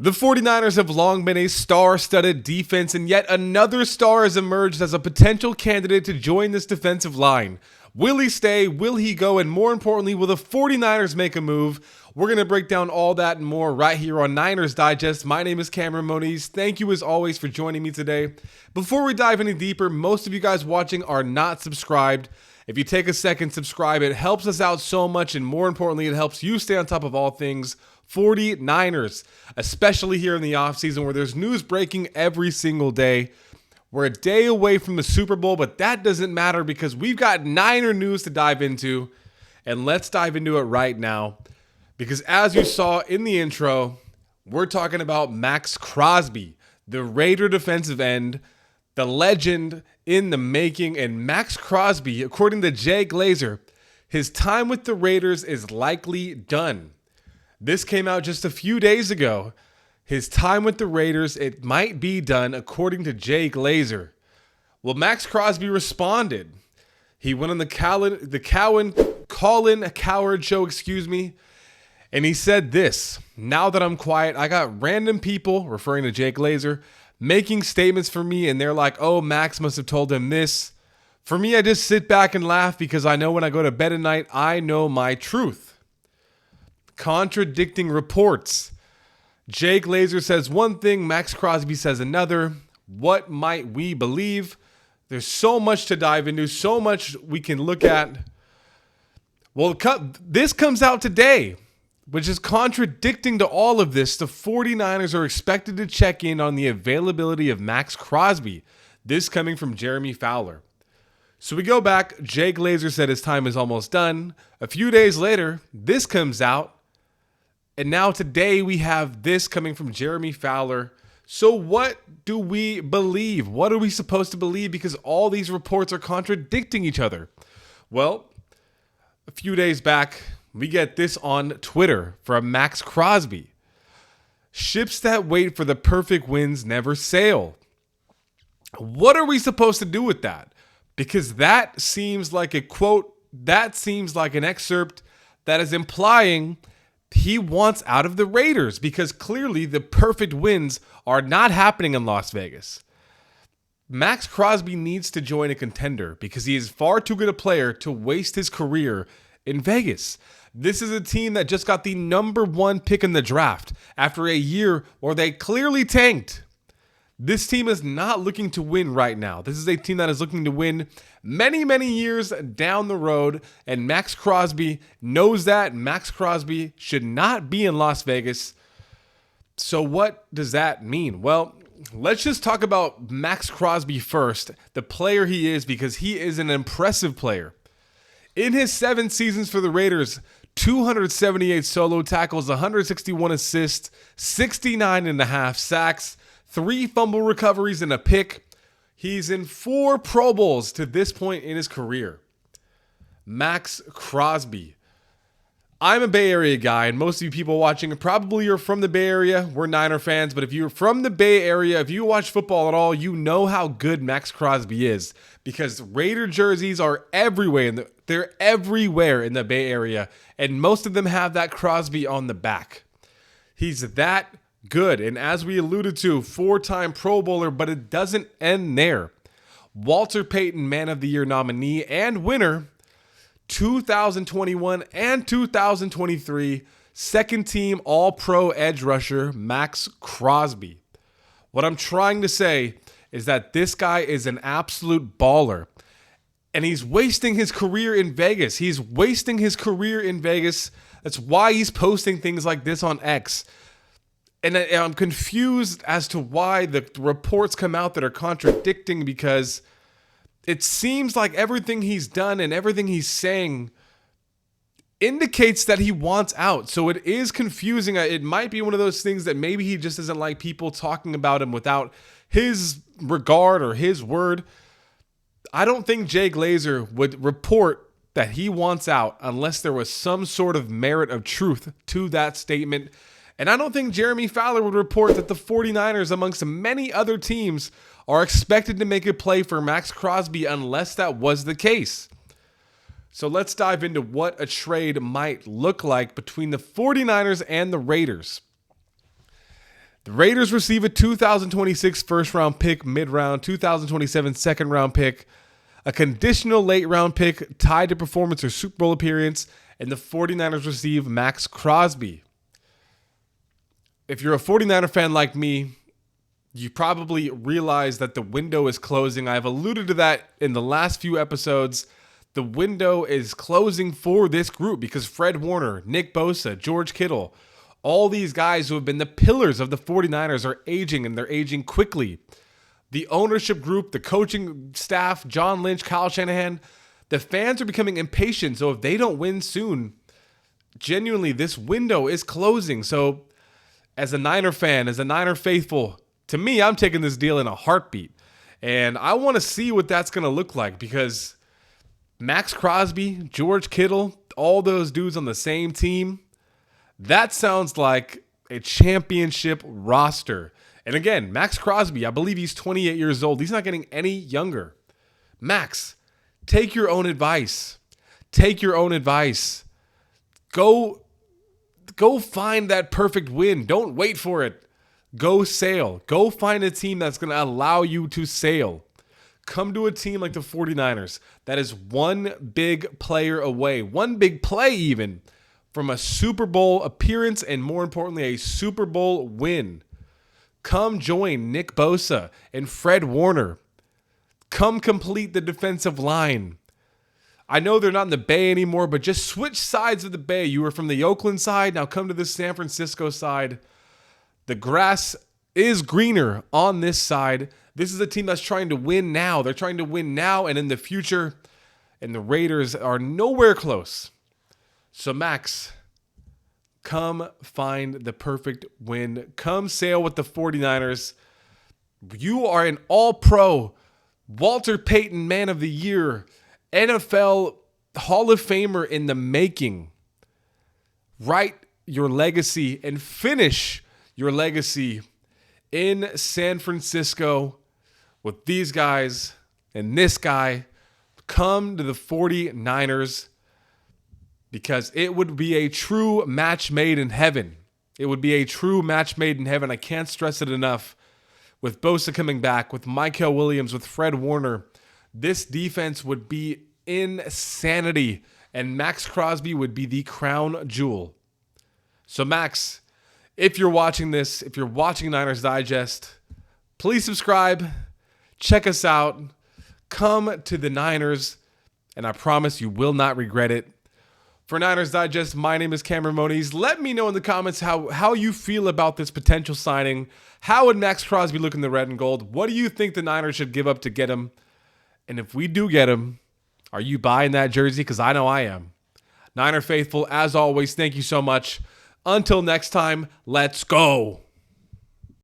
The 49ers have long been a star-studded defense, and yet another star has emerged as a potential candidate to join this defensive line. Will he stay? Will he go? And more importantly, will the 49ers make a move? We're going to break down all that and more right here on Niners Digest. My name is Cameron Moniz. Thank you as always for joining me today. Before we dive any deeper, most of you guys watching are not subscribed. If you take a second, subscribe. It helps us out so much, and more importantly, it helps you stay on top of all things 49ers, especially here in the offseason where there's news breaking every single day. We're a day away from the Super Bowl, but that doesn't matter because we've got Niner news to dive into, and let's dive into it right now. Because as you saw in the intro, we're talking about Maxx Crosby, the Raider defensive end, the legend in the making. And Maxx Crosby, according to Jay Glazer, his time with the Raiders is likely done. This came out just a few days ago. His time with the Raiders, it might be done, according to Jay Glazer. Well, Maxx Crosby responded. He went on the Colin Cowherd show, and he said this: "Now that I'm quiet, I got random people," referring to Jay Glazer, "making statements for me, and they're like, oh, Max must have told him this. For me, I just sit back and laugh because I know when I go to bed at night, I know my truth." Contradicting reports. Jay Glazer says one thing, Maxx Crosby says another. What might we believe? There's so much to dive into, so much we can look at. Well, this comes out today, which is contradicting to all of this. The 49ers are expected to check in on the availability of Maxx Crosby. This coming from Jeremy Fowler. So we go back. Jay Glazer said his time is almost done. A few days later, this comes out. And now today we have this coming from Jeremy Fowler. So what do we believe? What are we supposed to believe? Because all these reports are contradicting each other. Well, a few days back, we get this on Twitter from Maxx Crosby. "Ships that wait for the perfect winds never sail." What are we supposed to do with that? Because that seems like a quote, that seems like an excerpt that is implying he wants out of the Raiders, because clearly the perfect wins are not happening in Las Vegas. Maxx Crosby needs to join a contender because he is far too good a player to waste his career in Vegas. This is a team that just got the number one pick in the draft after a year where they clearly tanked. This team is not looking to win right now. This is a team that is looking to win many, many years down the road, and Maxx Crosby knows that. Maxx Crosby should not be in Las Vegas. So what does that mean? Well, let's just talk about Maxx Crosby first, the player he is, because he is an impressive player. In his 7 seasons for the Raiders, 278 solo tackles, 161 assists, 69.5 sacks, 3 fumble recoveries and a pick. He's in 4 Pro Bowls to this point in his career. Maxx Crosby. I'm a Bay Area guy, and most of you people watching probably are from the Bay Area. We're Niner fans, but if you're from the Bay Area, if you watch football at all, you know how good Maxx Crosby is, because Raider jerseys are everywhere. They're everywhere in the Bay Area, and most of them have that Crosby on the back. He's that good, and as we alluded to, 4-time Pro Bowler, but it doesn't end there. Walter Payton Man of the Year nominee and winner, 2021 and 2023, second team All-Pro edge rusher, Maxx Crosby. What I'm trying to say is that this guy is an absolute baller, and he's wasting his career in Vegas. He's wasting his career in Vegas. That's why he's posting things like this on X. And I'm confused as to why the reports come out that are contradicting, because it seems like everything he's done and everything he's saying indicates that he wants out. So it is confusing. It might be one of those things that maybe he just doesn't like people talking about him without his regard or his word. I don't think Jay Glazer would report that he wants out unless there was some sort of merit of truth to that statement. And I don't think Jeremy Fowler would report that the 49ers, amongst many other teams, are expected to make a play for Maxx Crosby unless that was the case. So let's dive into what a trade might look like between the 49ers and the Raiders. The Raiders receive a 2026 first-round pick mid-round, 2027 second-round pick, a conditional late-round pick tied to performance or Super Bowl appearance, and the 49ers receive Maxx Crosby. If you're a 49er fan like me, you probably realize that the window is closing. I've alluded to that in the last few episodes. The window is closing for this group because Fred Warner, Nick Bosa, George Kittle, all these guys who have been the pillars of the 49ers are aging, and they're aging quickly. The ownership group, the coaching staff, John Lynch, Kyle Shanahan, the fans are becoming impatient. So if they don't win soon, genuinely, this window is closing. So as a Niner fan, as a Niner faithful, to me, I'm taking this deal in a heartbeat. And I want to see what that's going to look like because Maxx Crosby, George Kittle, all those dudes on the same team, that sounds like a championship roster. And again, Maxx Crosby, I believe he's 28 years old. He's not getting any younger. Max, take your own advice. Take your own advice. Go find that perfect win. Don't wait for it. Go sail. Go find a team that's going to allow you to sail. Come to a team like the 49ers that is one big player away, one big play even, from a Super Bowl appearance and, more importantly, a Super Bowl win. Come join Nick Bosa and Fred Warner. Come complete the defensive line. I know they're not in the Bay anymore, but just switch sides of the Bay. You were from the Oakland side, now come to the San Francisco side. The grass is greener on this side. This is a team that's trying to win now. They're trying to win now and in the future, and the Raiders are nowhere close. So, Max, come find the perfect win. Come sail with the 49ers. You are an all-pro, Walter Payton Man of the Year, NFL Hall of Famer in the making. Write your legacy and finish your legacy in San Francisco with these guys and this guy. Come to the 49ers. Because it would be a true match made in heaven. It would be a true match made in heaven. I can't stress it enough. With Bosa coming back, with Michael Williams, with Fred Warner, this defense would be insanity. And Maxx Crosby would be the crown jewel. So, Max, if you're watching this, if you're watching Niners Digest, please subscribe. Check us out. Come to the Niners. And I promise you will not regret it. For Niners Digest, my name is Cameron Moniz. Let me know in the comments how you feel about this potential signing. How would Maxx Crosby look in the red and gold? What do you think the Niners should give up to get him? And if we do get him, are you buying that jersey? Because I know I am. Niner faithful, as always, thank you so much. Until next time, let's go.